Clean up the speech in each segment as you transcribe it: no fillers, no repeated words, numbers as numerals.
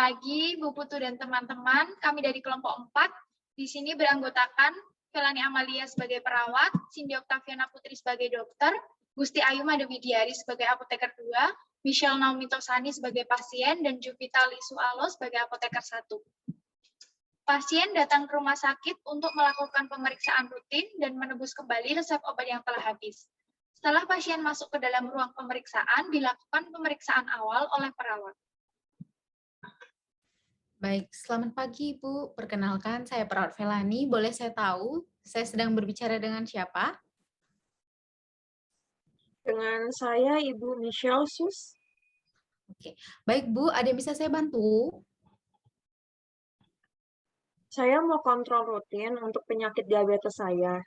pagi, Bu Putu dan teman-teman. Kami dari kelompok 4. Di sini beranggotakan Felani Amalia sebagai perawat, Cindy Oktaviana Putri sebagai dokter, Gusti Ayu Made Widiari sebagai apoteker 2, Michelle Naomi Tosani sebagai pasien, dan Jupita Lisu Alo sebagai apoteker 1. Pasien datang ke rumah sakit untuk melakukan pemeriksaan rutin dan menebus kembali resep obat yang telah habis. Setelah pasien masuk ke dalam ruang pemeriksaan, dilakukan pemeriksaan awal oleh perawat. Baik, selamat pagi Ibu. Perkenalkan, saya perawat Felani. Boleh saya tahu saya sedang berbicara dengan siapa? Dengan saya, Ibu Michelle Sus. Oke, baik Bu, ada yang bisa saya bantu? Saya mau kontrol rutin untuk penyakit diabetes saya.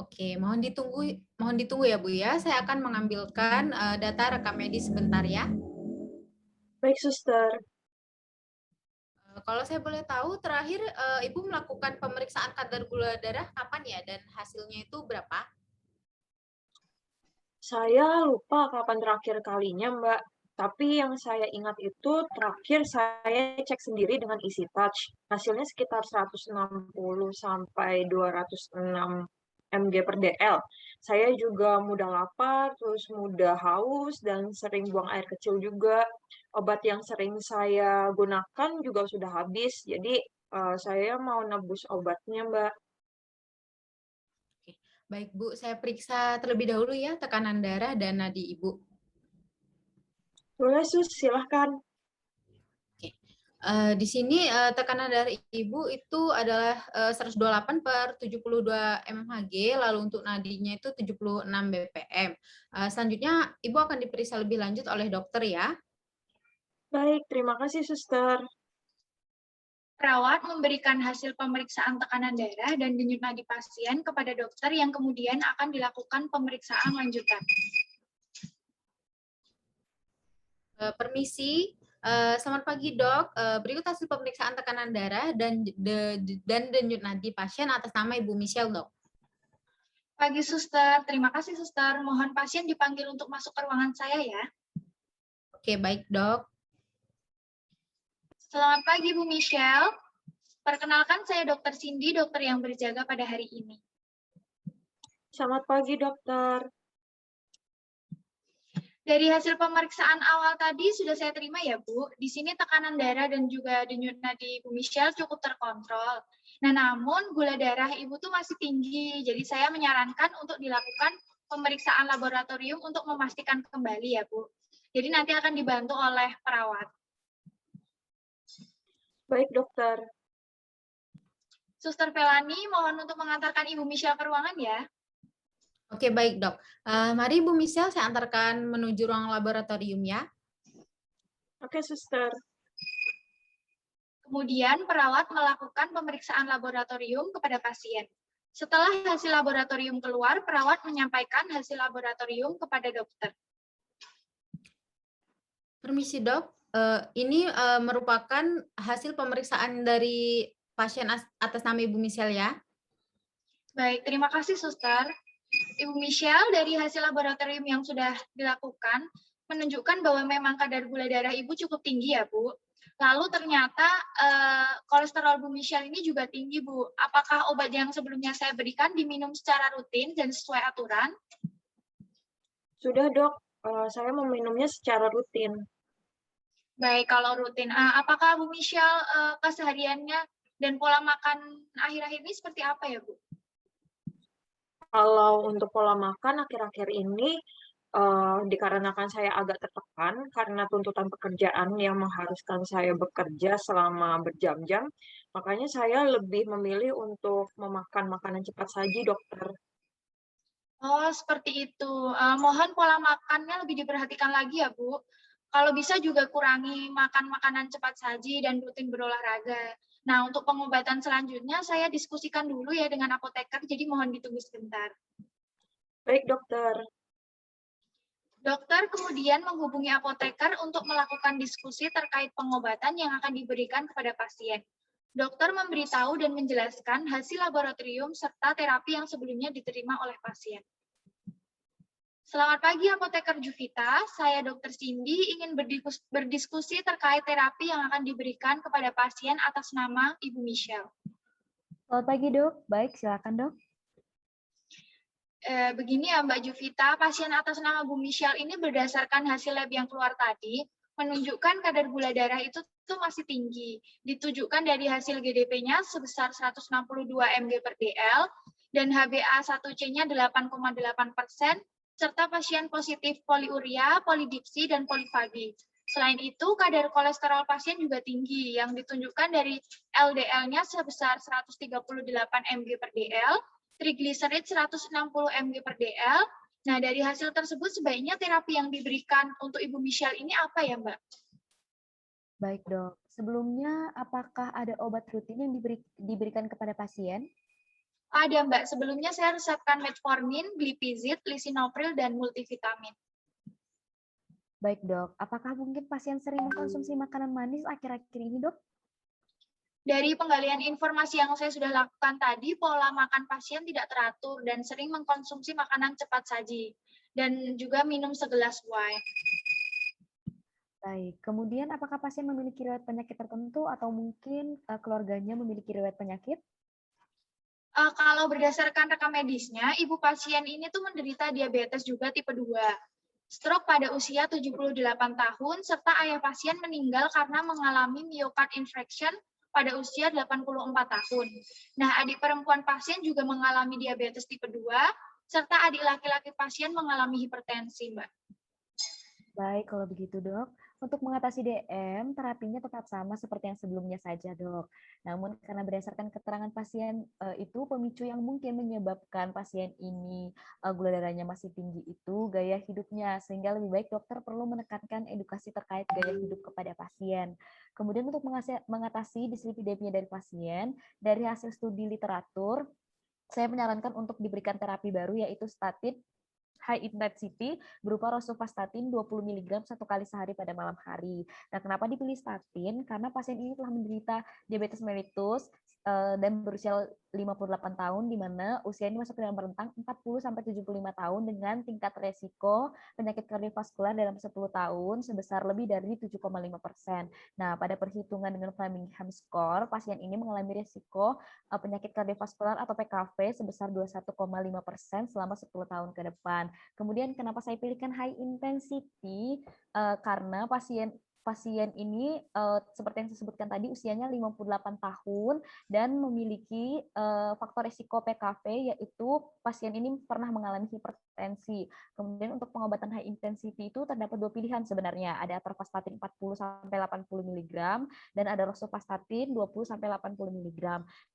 Oke, mohon ditunggu ya Bu ya. Saya akan mengambilkan data rekam medis sebentar ya. Baik, suster. Kalau saya boleh tahu, terakhir Ibu melakukan pemeriksaan kadar gula darah kapan ya? Dan hasilnya itu berapa? Saya lupa kapan terakhir kalinya, Mbak. Tapi yang saya ingat itu terakhir saya cek sendiri dengan EasyTouch. Hasilnya sekitar 160 sampai 206 mg per dl. Saya juga mudah lapar, terus mudah haus, dan sering buang air kecil juga. Obat yang sering saya gunakan juga sudah habis, jadi saya mau nebus obatnya, Mbak. Oke, baik Bu, saya periksa terlebih dahulu ya tekanan darah dan nadi Ibu. Boleh, Sus, silahkan. Oke. Di sini tekanan darah Ibu itu adalah 128/72 mmHg, lalu untuk nadinya itu 76 bpm. Selanjutnya Ibu akan diperiksa lebih lanjut oleh dokter ya. Baik, terima kasih, Suster. Perawat memberikan hasil pemeriksaan tekanan darah dan denyut nadi pasien kepada dokter yang kemudian akan dilakukan pemeriksaan lanjutan. Permisi, selamat pagi dok. Berikut hasil pemeriksaan tekanan darah dan denyut nadi pasien atas nama Ibu Michelle dok. Pagi suster, terima kasih suster. Mohon pasien dipanggil untuk masuk ke ruangan saya ya. Oke, baik dok. Selamat pagi Bu Michelle. Perkenalkan saya Dokter Cindy, dokter yang berjaga pada hari ini. Selamat pagi, dokter. Dari hasil pemeriksaan awal tadi sudah saya terima ya Bu. Di sini tekanan darah dan juga denyut nadi Bu Michelle cukup terkontrol. Nah, namun gula darah Ibu tuh masih tinggi. Jadi saya menyarankan untuk dilakukan pemeriksaan laboratorium untuk memastikan kembali ya Bu. Jadi nanti akan dibantu oleh perawat. Baik, dokter. Suster Felani, mohon untuk mengantarkan Ibu Michelle ke ruangan ya. Oke, baik dok. Mari Bu Michelle, saya antarkan menuju ruang laboratorium ya. Oke, suster. Kemudian perawat melakukan pemeriksaan laboratorium kepada pasien. Setelah hasil laboratorium keluar, perawat menyampaikan hasil laboratorium kepada dokter. Permisi dok, ini merupakan hasil pemeriksaan dari pasien atas nama Ibu Michelle ya. Baik, terima kasih suster. Ibu Michelle, dari hasil laboratorium yang sudah dilakukan, menunjukkan bahwa memang kadar gula darah Ibu cukup tinggi ya Bu. Lalu ternyata kolesterol Bu Michelle ini juga tinggi Bu. Apakah obat yang sebelumnya saya berikan diminum secara rutin dan sesuai aturan? Sudah, dok. Saya meminumnya secara rutin. Baik, kalau rutin. Apakah Bu Michelle kesehariannya dan pola makan akhir-akhir ini seperti apa ya Bu? Kalau untuk pola makan akhir-akhir ini, dikarenakan saya agak tertekan karena tuntutan pekerjaan yang mengharuskan saya bekerja selama berjam-jam, makanya saya lebih memilih untuk memakan makanan cepat saji, dokter. Oh, seperti itu. Mohon pola makannya lebih diperhatikan lagi ya, Bu. Kalau bisa juga kurangi makan makanan cepat saji dan rutin berolahraga. Nah, untuk pengobatan selanjutnya saya diskusikan dulu ya dengan apoteker, jadi mohon ditunggu sebentar. Baik, dokter. Dokter kemudian menghubungi apoteker untuk melakukan diskusi terkait pengobatan yang akan diberikan kepada pasien. Dokter memberitahu dan menjelaskan hasil laboratorium serta terapi yang sebelumnya diterima oleh pasien. Selamat pagi Apoteker Juvita, saya Dr. Cindy ingin berdiskusi terkait terapi yang akan diberikan kepada pasien atas nama Ibu Michelle. Selamat pagi dok, baik silakan dok. Begini ya Mbak Juvita, pasien atas nama Bu Michelle ini berdasarkan hasil lab yang keluar tadi, menunjukkan kadar gula darah itu tuh masih tinggi. Ditujukan dari hasil GDP-nya sebesar 162 mg per dl, dan HbA1c-nya 8,8%, serta pasien positif poliuria, polidipsi, dan polifagi. Selain itu, kadar kolesterol pasien juga tinggi, yang ditunjukkan dari LDL-nya sebesar 138 mg per dl, trigliserid 160 mg per dl. Nah, dari hasil tersebut sebaiknya terapi yang diberikan untuk Ibu Michelle ini apa ya, Mbak? Baik dok, sebelumnya apakah ada obat rutin yang diberikan kepada pasien? Ada, Mbak. Sebelumnya saya resepkan metformin, glipizid, lisinopril, dan multivitamin. Baik dok, apakah mungkin pasien sering mengkonsumsi makanan manis akhir-akhir ini dok? Dari penggalian informasi yang saya sudah lakukan tadi, pola makan pasien tidak teratur dan sering mengkonsumsi makanan cepat saji, dan juga minum segelas wine. Baik, kemudian apakah pasien memiliki riwayat penyakit tertentu atau mungkin keluarganya memiliki riwayat penyakit? Kalau berdasarkan rekam medisnya, ibu pasien ini tuh menderita diabetes juga tipe 2, stroke pada usia 78 tahun, serta ayah pasien meninggal karena mengalami myocard infarction pada usia 84 tahun. Nah, adik perempuan pasien juga mengalami diabetes tipe 2, serta adik laki-laki pasien mengalami hipertensi, Mbak. Baik, kalau begitu dok. Untuk mengatasi DM, terapinya tetap sama seperti yang sebelumnya saja dok. Namun karena berdasarkan keterangan pasien itu pemicu yang mungkin menyebabkan pasien ini gula darahnya masih tinggi itu gaya hidupnya. Sehingga lebih baik dokter perlu menekankan edukasi terkait gaya hidup kepada pasien. Kemudian untuk mengatasi dislipidemia dari pasien, dari hasil studi literatur, saya menyarankan untuk diberikan terapi baru yaitu statin high intensity berupa rosuvastatin 20 mg 1 kali sehari pada malam hari. Nah, kenapa dipilih statin? Karena pasien ini telah menderita diabetes mellitus dan berusia 58 tahun, di mana usia ini masuk dalam rentang 40-75 tahun dengan tingkat resiko penyakit kardiovaskular dalam 10 tahun sebesar lebih dari 7,5%. Nah, pada perhitungan dengan Framingham Score, pasien ini mengalami resiko penyakit kardiovaskular atau PKV sebesar 21,5% selama 10 tahun ke depan. Kemudian kenapa saya pilihkan high intensity? Karena pasien ini seperti yang saya sebutkan tadi usianya 58 tahun dan memiliki faktor risiko PKV, yaitu pasien ini pernah mengalami hipertensi. Kemudian untuk pengobatan high intensity itu terdapat dua pilihan sebenarnya, ada atorvastatin 40-80 mg dan ada rosuvastatin 20-80 mg.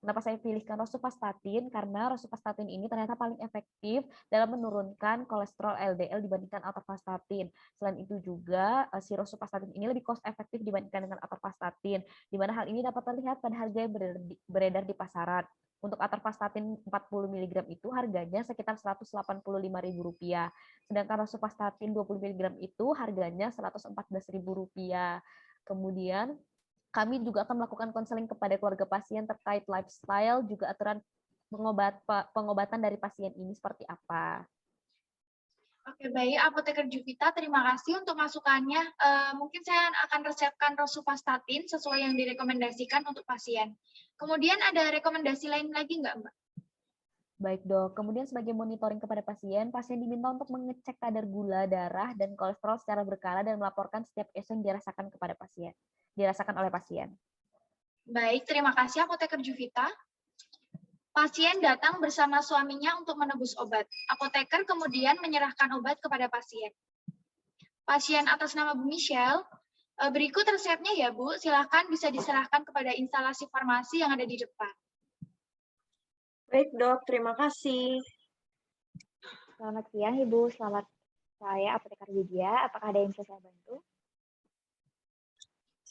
Kenapa saya pilihkan rosuvastatin? Karena rosuvastatin ini ternyata paling efektif dalam menurunkan kolesterol LDL dibandingkan atorvastatin. Selain itu juga si rosuvastatin ini lebih cost efektif dibandingkan dengan atorvastatin, di mana hal ini dapat terlihat pada harga yang beredar di pasaran. Untuk atorvastatin 40 mg itu harganya sekitar Rp185.000, sedangkan rosuvastatin 20 mg itu harganya Rp114.000. Kemudian kami juga akan melakukan konseling kepada keluarga pasien terkait lifestyle, juga aturan pengobatan dari pasien ini seperti apa. Oke, baik. Apoteker Juvita, terima kasih untuk masukannya. Mungkin saya akan resepkan rosuvastatin sesuai yang direkomendasikan untuk pasien. Kemudian ada rekomendasi lain lagi nggak, Mbak? Baik dok, kemudian sebagai monitoring kepada pasien diminta untuk mengecek kadar gula darah dan kolesterol secara berkala dan melaporkan setiap isu yang dirasakan oleh pasien. Baik, terima kasih Apoteker Juvita. Pasien datang bersama suaminya untuk menebus obat. Apoteker kemudian menyerahkan obat kepada pasien. Pasien atas nama Bu Michelle, berikut resepnya ya Bu, silakan bisa diserahkan kepada instalasi farmasi yang ada di depan. Baik dok, terima kasih. Selamat siang Ibu, selamat saya Apoteker Widya. Apakah ada yang bisa saya bantu?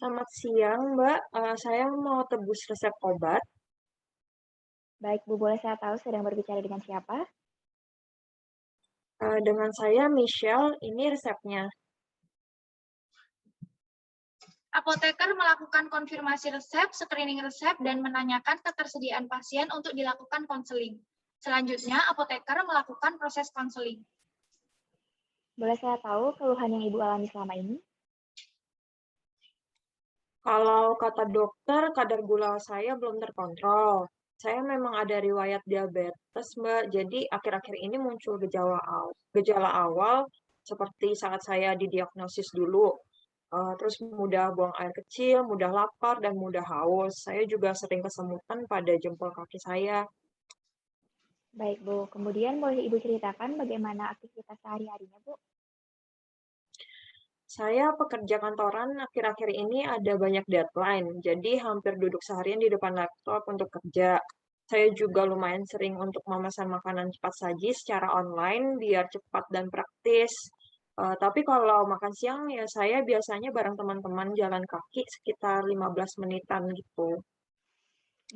Selamat siang Mbak, saya mau tebus resep obat. Baik Bu, boleh saya tahu sedang berbicara dengan siapa? Dengan saya Michelle, ini resepnya. Apoteker melakukan konfirmasi resep, screening resep, dan menanyakan ketersediaan pasien untuk dilakukan konseling. Selanjutnya, apoteker melakukan proses konseling. Boleh saya tahu keluhan yang Ibu alami selama ini? Kalau kata dokter, kadar gula saya belum terkontrol. Saya memang ada riwayat diabetes, Mbak. Jadi akhir-akhir ini muncul gejala awal seperti saat saya didiagnosis dulu. Terus mudah buang air kecil, mudah lapar, dan mudah haus. Saya juga sering kesemutan pada jempol kaki saya. Baik, Bu. Kemudian boleh Ibu ceritakan bagaimana aktivitas sehari-harinya, Bu? Saya pekerja kantoran akhir-akhir ini ada banyak deadline, jadi hampir duduk seharian di depan laptop untuk kerja. Saya juga lumayan sering untuk memesan makanan cepat saji secara online biar cepat dan praktis. Tapi kalau makan siang ya saya biasanya bareng teman-teman jalan kaki sekitar 15 menitan gitu.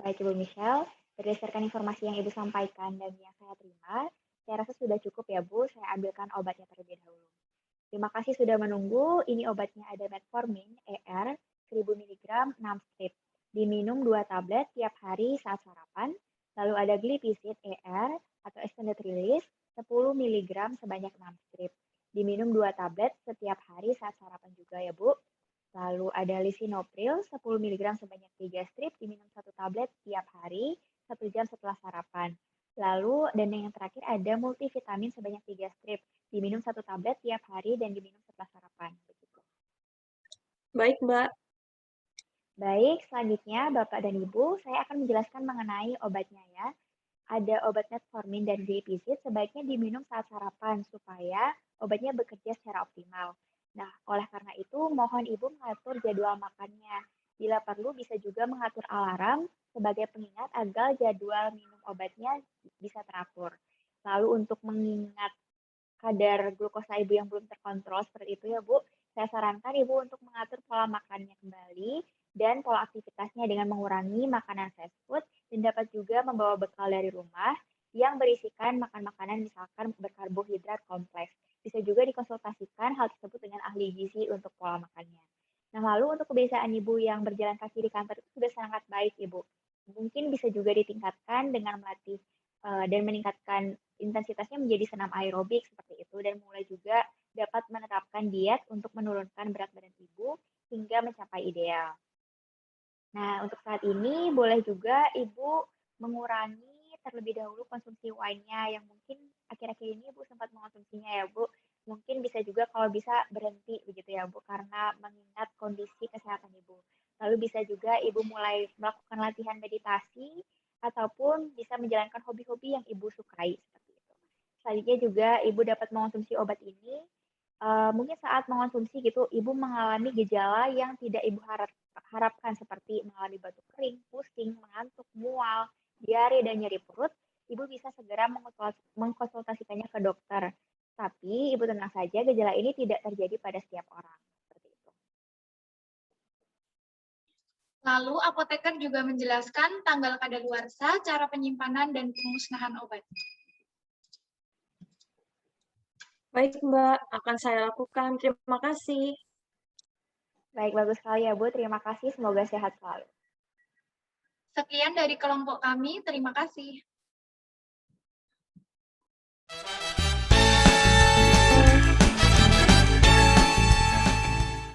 Baik, Ibu Michelle. Berdasarkan informasi yang Ibu sampaikan dan yang saya terima, saya rasa sudah cukup ya, Bu. Saya ambilkan obatnya terlebih dahulu. Terima kasih sudah menunggu. Ini obatnya ada metformin ER 1000 mg 6 strip. Diminum 2 tablet tiap hari saat sarapan. Lalu ada glipizid ER atau extended release 10 mg sebanyak 6 strip. Diminum 2 tablet setiap hari saat sarapan juga ya, Bu. Lalu ada lisinopril 10 mg sebanyak 3 strip, diminum 1 tablet tiap hari 1 jam setelah sarapan. Lalu, dan yang terakhir ada multivitamin sebanyak 3 strip, diminum 1 tablet tiap hari dan diminum setelah sarapan. Begitu. Baik, Mbak. Baik, selanjutnya Bapak dan Ibu, saya akan menjelaskan mengenai obatnya ya. Ada obat metformin dan glipizid sebaiknya diminum saat sarapan supaya obatnya bekerja secara optimal. Nah, oleh karena itu mohon Ibu mengatur jadwal makannya. Bila perlu bisa juga mengatur alarm sebagai pengingat agar jadwal minum obatnya bisa teratur. Lalu untuk mengingat kadar glukosa Ibu yang belum terkontrol seperti itu ya Bu, saya sarankan Ibu untuk mengatur pola makannya kembali dan pola aktivitasnya dengan mengurangi makanan fast food dan dapat juga membawa bekal dari rumah yang berisikan makan makanan misalkan berkarbohidrat kompleks. Bisa juga dikonsultasikan hal tersebut dengan ahli gizi untuk pola makannya. Nah, lalu untuk kebiasaan Ibu yang berjalan kaki di kantor itu sudah sangat baik, Ibu. Mungkin bisa juga ditingkatkan dengan melatih dan meningkatkan intensitasnya menjadi senam aerobik seperti itu dan mulai juga dapat menerapkan diet untuk menurunkan berat badan Ibu hingga mencapai ideal. Nah, untuk saat ini boleh juga Ibu mengurangi terlebih dahulu konsumsi wine-nya yang mungkin akhir-akhir ini Ibu sempat mengonsumsinya ya, Bu. Mungkin bisa juga kalau bisa berhenti begitu ya, Bu, karena mengingat kondisi kesehatan Ibu. Lalu bisa juga Ibu mulai melakukan latihan meditasi ataupun bisa menjalankan hobi-hobi yang Ibu sukai seperti itu. Selanjutnya juga Ibu dapat mengonsumsi obat ini mungkin saat mengonsumsi gitu Ibu mengalami gejala yang tidak Ibu harapkan seperti mengalami batuk kering, pusing, mengantuk, mual, diare, dan nyeri perut, Ibu bisa segera mengkonsultasikannya ke dokter. Tapi Ibu tenang saja, gejala ini tidak terjadi pada setiap orang. Seperti itu. Lalu apoteker juga menjelaskan tanggal kadaluarsa, cara penyimpanan, dan pemusnahan obat. Baik, Mbak. Akan saya lakukan. Terima kasih. Baik, bagus sekali ya Bu. Terima kasih. Semoga sehat selalu. Sekian dari kelompok kami. Terima kasih.